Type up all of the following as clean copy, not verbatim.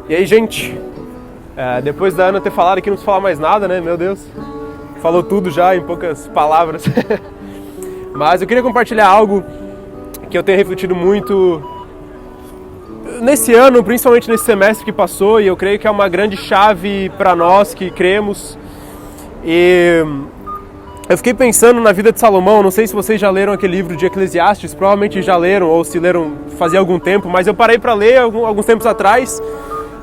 E aí, gente, depois da Ana ter falado aqui, não precisa falar mais nada, né? Meu Deus, falou tudo já em poucas palavras. Mas eu queria compartilhar algo que eu tenho refletido muito nesse ano, principalmente nesse semestre que passou, e eu creio que é uma grande chave para nós que cremos. E eu fiquei pensando na vida de Salomão. Não sei se vocês já leram aquele livro de Eclesiastes, provavelmente já leram, ou se leram fazia algum tempo, mas eu parei para ler alguns tempos atrás.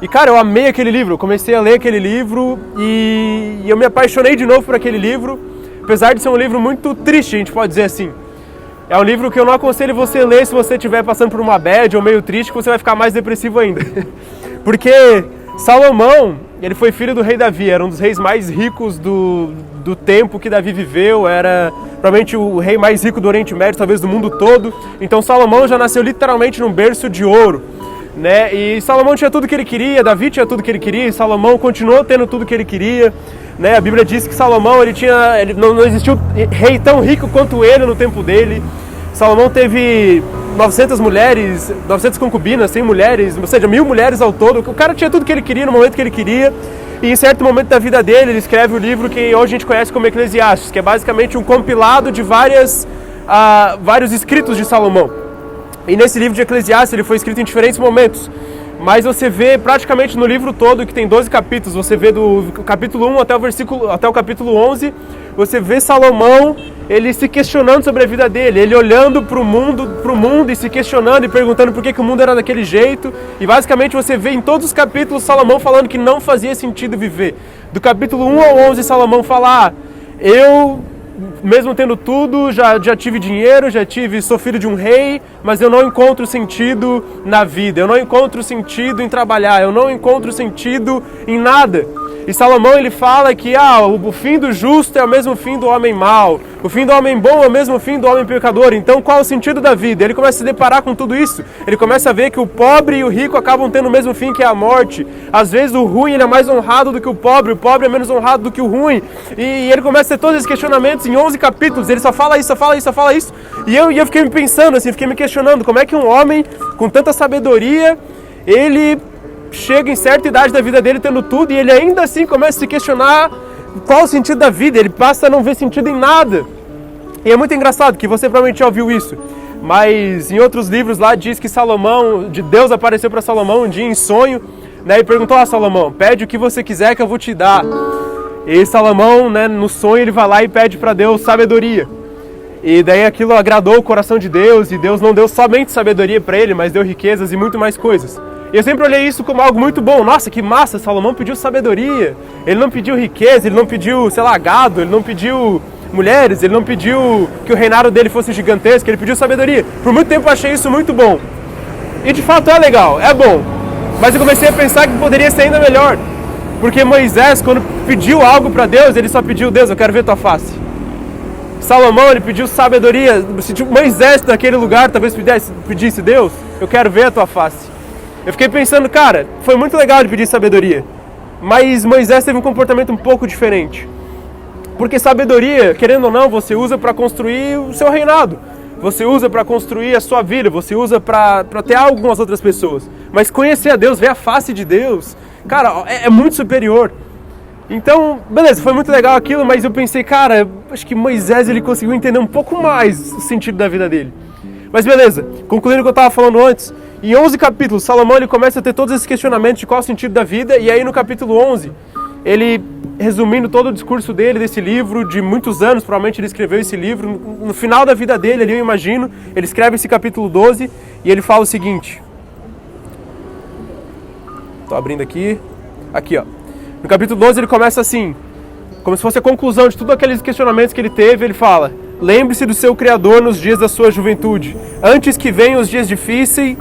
E cara, eu amei aquele livro, eu comecei a ler aquele livro e eu me apaixonei de novo por aquele livro, apesar de ser um livro muito triste, a gente pode dizer assim. É um livro que eu não aconselho você ler se você estiver passando por uma bad ou meio triste, que você vai ficar mais depressivo ainda. Porque Salomão, ele foi filho do rei Davi, era um dos reis mais ricos do tempo que Davi viveu, era provavelmente o rei mais rico do Oriente Médio, talvez do mundo todo. Então Salomão já nasceu literalmente num berço de ouro, né? E Salomão tinha tudo que ele queria, Davi tinha tudo que ele queria, e Salomão continuou tendo tudo que ele queria, né? A Bíblia diz que Salomão, não existiu rei tão rico quanto ele no tempo dele. Salomão teve 900 mulheres, 900 concubinas, 100 mulheres, ou seja, 1000 mulheres ao todo. O cara tinha tudo que ele queria no momento que ele queria. E em certo momento da vida dele, ele escreve o livro que hoje a gente conhece como Eclesiastes, que é basicamente um compilado de vários escritos de Salomão. E nesse livro de Eclesiastes ele foi escrito em diferentes momentos. Mas você vê praticamente no livro todo, que tem 12 capítulos, você vê do capítulo 1 até o capítulo 11, você vê Salomão, ele se questionando sobre a vida dele, ele olhando para o mundo e se questionando e perguntando por que o mundo era daquele jeito. E basicamente você vê em todos os capítulos Salomão falando que não fazia sentido viver. Do capítulo 1 ao 11, Salomão fala, eu, mesmo tendo tudo, já tive dinheiro, sou filho de um rei, mas eu não encontro sentido na vida, eu não encontro sentido em trabalhar, eu não encontro sentido em nada. E Salomão, ele fala que o fim do justo é o mesmo fim do homem mau, o fim do homem bom é o mesmo fim do homem pecador. Então qual é o sentido da vida? Ele começa a se deparar com tudo isso, ele começa a ver que o pobre e o rico acabam tendo o mesmo fim, que é a morte. Às vezes o ruim ele é mais honrado do que o pobre é menos honrado do que o ruim. E ele começa a ter todos esses questionamentos em 11 capítulos, ele só fala isso. E eu fiquei me pensando assim, fiquei me questionando, como é que um homem com tanta sabedoria, ele chega em certa idade da vida dele tendo tudo e ele ainda assim começa a se questionar qual o sentido da vida, ele passa a não ver sentido em nada. E é muito engraçado que você provavelmente já ouviu isso, mas em outros livros lá diz que Deus apareceu para Salomão um dia em sonho, né, e perguntou a Salomão, pede o que você quiser que eu vou te dar. E Salomão, né, no sonho ele vai lá e pede para Deus sabedoria. E daí aquilo agradou o coração de Deus, e Deus não deu somente sabedoria para ele, mas deu riquezas e muito mais coisas. E eu sempre olhei isso como algo muito bom. Nossa, que massa, Salomão pediu sabedoria. Ele não pediu riqueza, ele não pediu, gado, ele não pediu mulheres, ele não pediu que o reinado dele fosse gigantesco, ele pediu sabedoria. Por muito tempo eu achei isso muito bom. E de fato é legal, é bom. Mas eu comecei a pensar que poderia ser ainda melhor. Porque Moisés, quando pediu algo para Deus, ele só pediu, Deus, eu quero ver tua face. Salomão, ele pediu sabedoria. Se Moisés naquele lugar talvez pedisse, Deus, eu quero ver a tua face. Eu fiquei pensando, cara, foi muito legal de pedir sabedoria, mas Moisés teve um comportamento um pouco diferente. Porque sabedoria, querendo ou não, você usa para construir o seu reinado, você usa para construir a sua vida, você usa para ter algo com as outras pessoas. Mas conhecer a Deus, ver a face de Deus, cara, é muito superior. Então, beleza, foi muito legal aquilo, mas eu pensei, cara, acho que Moisés ele conseguiu entender um pouco mais o sentido da vida dele. Mas beleza, concluindo o que eu estava falando antes, em 11 capítulos, Salomão ele começa a ter todos esses questionamentos de qual é o sentido da vida, e aí no capítulo 11, ele, resumindo todo o discurso dele, desse livro, de muitos anos, provavelmente ele escreveu esse livro, no final da vida dele, ali eu imagino, ele escreve esse capítulo 12, e ele fala o seguinte, estou abrindo aqui, ó, no capítulo 12 ele começa assim, como se fosse a conclusão de todos aqueles questionamentos que ele teve, ele fala, lembre-se do seu Criador nos dias da sua juventude, antes que venham os dias difíceis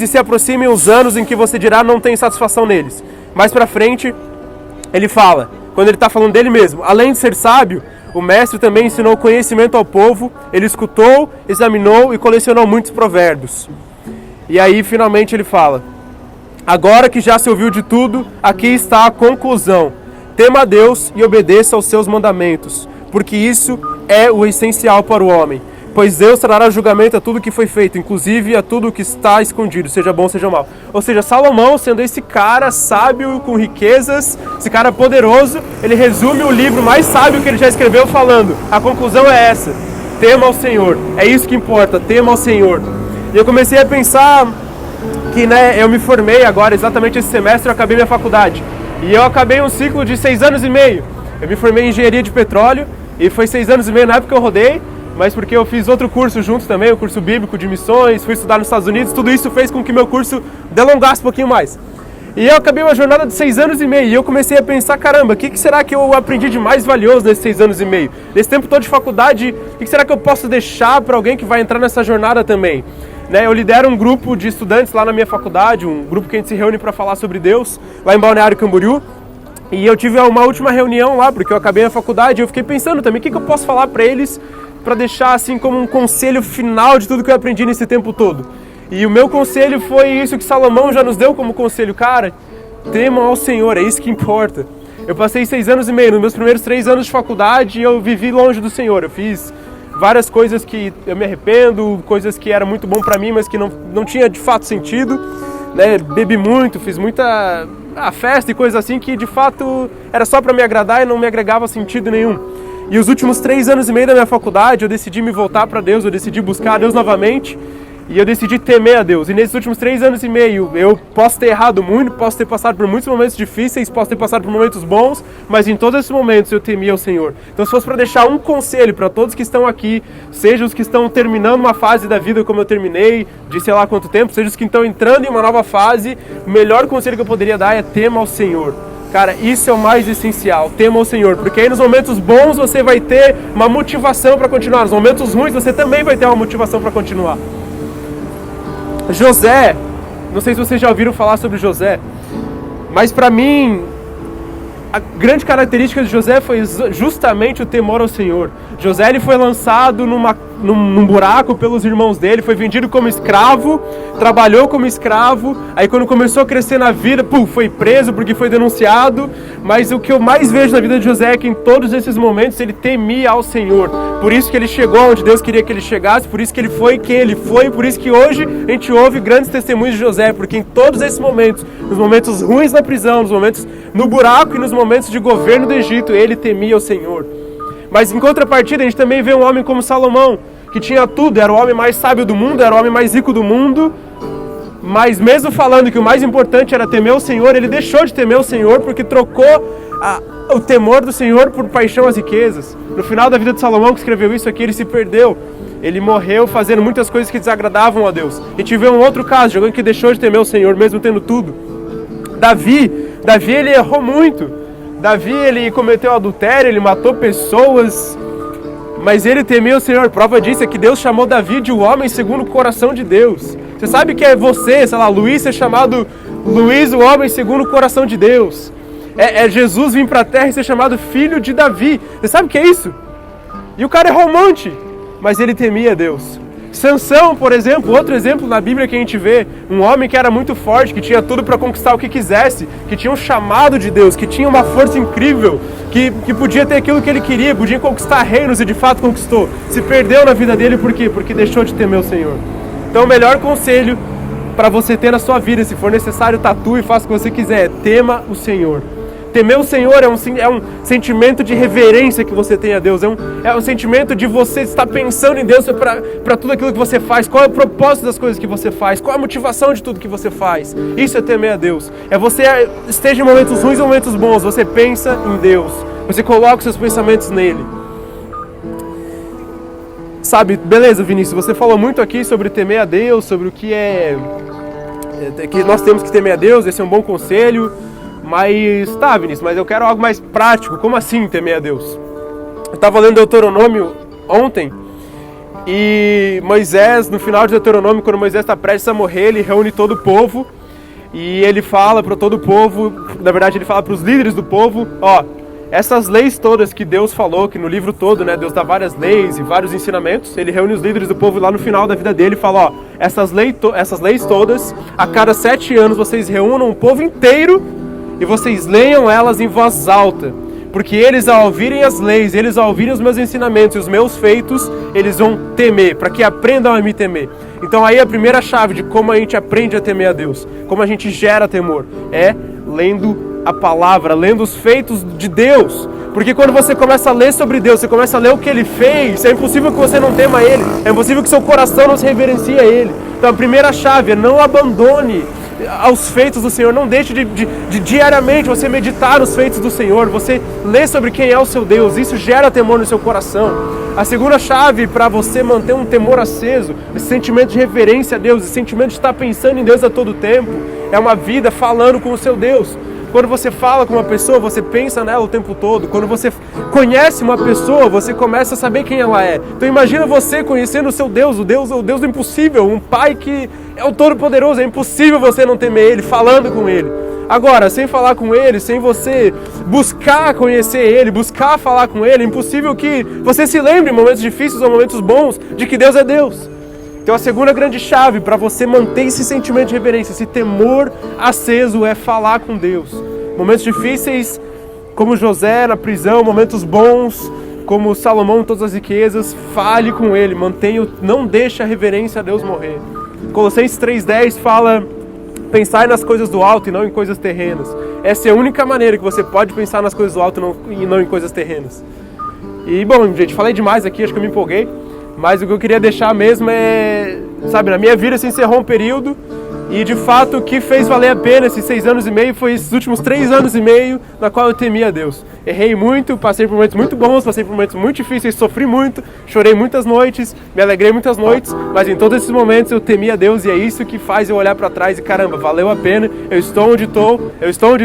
e se aproximem os anos em que você dirá não tem satisfação neles. Mais pra frente, ele fala, quando ele está falando dele mesmo, além de ser sábio, o mestre também ensinou conhecimento ao povo, ele escutou, examinou e colecionou muitos provérbios. E aí, finalmente, ele fala, agora que já se ouviu de tudo, aqui está a conclusão. Tema a Deus e obedeça aos seus mandamentos, porque isso é o essencial para o homem. pois Deus trará julgamento a tudo que foi feito, inclusive a tudo que está escondido, seja bom, seja mal. Ou seja, Salomão, sendo esse cara sábio, com riquezas, esse cara poderoso, ele resume o livro mais sábio que ele já escreveu falando, a conclusão é essa: tema ao Senhor, é isso que importa, tema ao Senhor. E eu comecei a pensar que, né, eu me formei agora, exatamente esse semestre eu acabei minha faculdade, e eu acabei um ciclo de 6 anos e meio, eu me formei em engenharia de petróleo, e foi 6 anos e meio na época que eu rodei, mas porque eu fiz outro curso junto também, o curso bíblico de missões, fui estudar nos Estados Unidos, tudo isso fez com que meu curso delongasse um pouquinho mais. E eu acabei uma jornada de 6 anos e meio, e eu comecei a pensar, caramba, o que será que eu aprendi de mais valioso nesses 6 anos e meio? Nesse tempo todo de faculdade, o que será que eu posso deixar para alguém que vai entrar nessa jornada também? Né, eu lidero um grupo de estudantes lá na minha faculdade, um grupo que a gente se reúne para falar sobre Deus, lá em Balneário Camboriú. E eu tive uma última reunião lá, porque eu acabei a faculdade, e eu fiquei pensando também, o que eu posso falar para eles, para deixar assim como um conselho final de tudo que eu aprendi nesse tempo todo. E o meu conselho foi isso que Salomão já nos deu como conselho: cara, temam ao Senhor, é isso que importa. Eu passei 6 anos e meio, nos meus primeiros 3 anos de faculdade, eu vivi longe do Senhor. Eu fiz várias coisas que eu me arrependo, coisas que eram muito bom para mim, mas que não tinha de fato sentido, né? Bebi muito, fiz muita festa e coisas assim que de fato era só para me agradar e não me agregava sentido nenhum. E os últimos 3 anos e meio da minha faculdade, eu decidi me voltar para Deus, eu decidi buscar a Deus novamente, e eu decidi temer a Deus. E nesses últimos 3 anos e meio, eu posso ter errado muito, posso ter passado por muitos momentos difíceis, posso ter passado por momentos bons, mas em todos esses momentos eu temia o Senhor. Então, se fosse para deixar um conselho para todos que estão aqui, seja os que estão terminando uma fase da vida como eu terminei, de sei lá quanto tempo, seja os que estão entrando em uma nova fase, o melhor conselho que eu poderia dar é tema ao Senhor. Cara, isso é o mais essencial, tema ao Senhor, porque aí nos momentos bons você vai ter uma motivação para continuar, nos momentos ruins você também vai ter uma motivação para continuar. José, não sei se vocês já ouviram falar sobre José, mas para mim a grande característica de José foi justamente o temor ao Senhor. José, ele foi lançado num buraco pelos irmãos dele, foi vendido como escravo, trabalhou como escravo, aí quando começou a crescer na vida, foi preso porque foi denunciado, mas o que eu mais vejo na vida de José é que em todos esses momentos ele temia ao Senhor, por isso que ele chegou onde Deus queria que ele chegasse, por isso que ele foi quem ele foi, por isso que hoje a gente ouve grandes testemunhos de José, porque em todos esses momentos, nos momentos ruins na prisão, nos momentos no buraco e nos momentos de governo do Egito, ele temia ao Senhor. Mas em contrapartida, a gente também vê um homem como Salomão, que tinha tudo, era o homem mais sábio do mundo, era o homem mais rico do mundo, mas mesmo falando que o mais importante era temer o Senhor, ele deixou de temer o Senhor porque trocou o temor do Senhor por paixão às riquezas. No final da vida de Salomão, que escreveu isso aqui, ele se perdeu. Ele morreu fazendo muitas coisas que desagradavam a Deus. A gente vê um outro caso, de alguém que deixou de temer o Senhor, mesmo tendo tudo. Davi, ele errou muito. Davi, ele cometeu adultério, ele matou pessoas, mas ele temeu o Senhor. Prova disso é que Deus chamou Davi de um homem segundo o coração de Deus. Você sabe que é você, sei lá, Luiz ser chamado Luiz, o homem segundo o coração de Deus. É Jesus vir pra terra e ser chamado filho de Davi. Você sabe o que é isso? E o cara errou um monte, mas ele temia Deus. Sansão, por exemplo, outro exemplo na Bíblia que a gente vê, um homem que era muito forte, que tinha tudo para conquistar o que quisesse, que tinha um chamado de Deus, que tinha uma força incrível, que podia ter aquilo que ele queria, podia conquistar reinos e de fato conquistou. Se perdeu na vida dele por quê? Porque deixou de temer o Senhor. Então o melhor conselho para você ter na sua vida, se for necessário, tatue e faça o que você quiser, tema o Senhor. Temer o Senhor é um sentimento de reverência que você tem a Deus, é um sentimento de você estar pensando em Deus para tudo aquilo que você faz, qual é o propósito das coisas que você faz, qual é a motivação de tudo que você faz. Isso é temer a Deus, é você, esteja em momentos ruins ou momentos bons, você pensa em Deus, você coloca os seus pensamentos nele. Sabe, beleza, Vinícius, você falou muito aqui sobre temer a Deus, sobre o que que nós temos que temer a Deus, esse é um bom conselho. Mas, tá, Vinícius, mas eu quero algo mais prático. Como assim temer a Deus? Eu estava lendo Deuteronômio ontem, e Moisés, no final de Deuteronômio, quando Moisés está prestes a morrer, ele reúne todo o povo, e ele fala para todo o povo, na verdade ele fala para os líderes do povo, essas leis todas que Deus falou, que no livro todo, né, Deus dá várias leis e vários ensinamentos, ele reúne os líderes do povo lá no final da vida dele e fala, essas leis todas, a cada 7 anos vocês reúnam o povo inteiro, e vocês leiam elas em voz alta, Porque eles, ao ouvirem as leis, eles, ao ouvirem os meus ensinamentos e os meus feitos, eles vão temer, para que aprendam a me temer. Então aí a primeira chave de como a gente aprende a temer a Deus, como a gente gera temor, é lendo a palavra, lendo os feitos de Deus. Porque quando você começa a ler sobre Deus, você começa a ler o que Ele fez, é impossível que você não tema Ele, é impossível que seu coração não se reverencie a Ele. Então a primeira chave é não abandone aos feitos do Senhor, não deixe de diariamente você meditar nos feitos do Senhor, você lê sobre quem é o seu Deus, isso gera temor no seu coração. A segunda chave para você manter um temor aceso, esse sentimento de reverência a Deus, esse sentimento de estar pensando em Deus a todo tempo, é uma vida falando com o seu Deus. Quando você fala com uma pessoa, você pensa nela o tempo todo. Quando você conhece uma pessoa, você começa a saber quem ela é. Então imagina você conhecendo o seu Deus, o Deus do impossível, um Pai que é o Todo-Poderoso. É impossível você não temer Ele, falando com Ele. Agora, sem falar com Ele, sem você buscar conhecer Ele, buscar falar com Ele, é impossível que você se lembre em momentos difíceis ou momentos bons de que Deus é Deus. Então a segunda grande chave para você manter esse sentimento de reverência, esse temor aceso, é falar com Deus. Momentos difíceis, como José na prisão, momentos bons, como Salomão em todas as riquezas, fale com Ele, não deixe a reverência a Deus morrer. Colossenses 3,10 fala: pensai nas coisas do alto e não em coisas terrenas. Essa é a única maneira que você pode pensar nas coisas do alto e não em coisas terrenas. E bom, gente, falei demais aqui, acho que eu me empolguei. Mas o que eu queria deixar mesmo é, sabe, na minha vida se encerrou um período e de fato o que fez valer a pena esses 6 anos e meio foi esses últimos 3 anos e meio na qual eu temia a Deus. Errei muito, passei por momentos muito bons, passei por momentos muito difíceis, sofri muito, chorei muitas noites, me alegrei muitas noites, mas em todos esses momentos eu temia a Deus e é isso que faz eu olhar para trás e caramba, valeu a pena, eu estou onde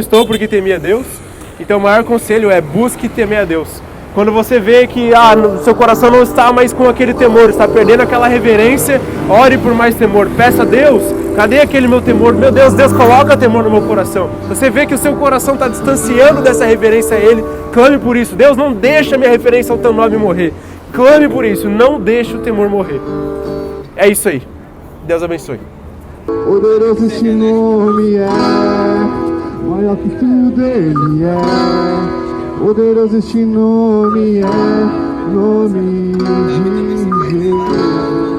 estou porque temia a Deus. Então o maior conselho é busque temer a Deus. Quando você vê que seu coração não está mais com aquele temor, está perdendo aquela reverência, ore por mais temor. Peça a Deus, cadê aquele meu temor? Meu Deus, Deus coloca temor no meu coração. Você vê que o seu coração está distanciando dessa reverência a Ele, clame por isso. Deus, não deixa a minha referência ao Teu nome morrer. Clame por isso, não deixe o temor morrer. É isso aí. Deus abençoe. Poderoso este nome é, maior que tudo Ele é. Poderoso este nome é, nome de Jesus.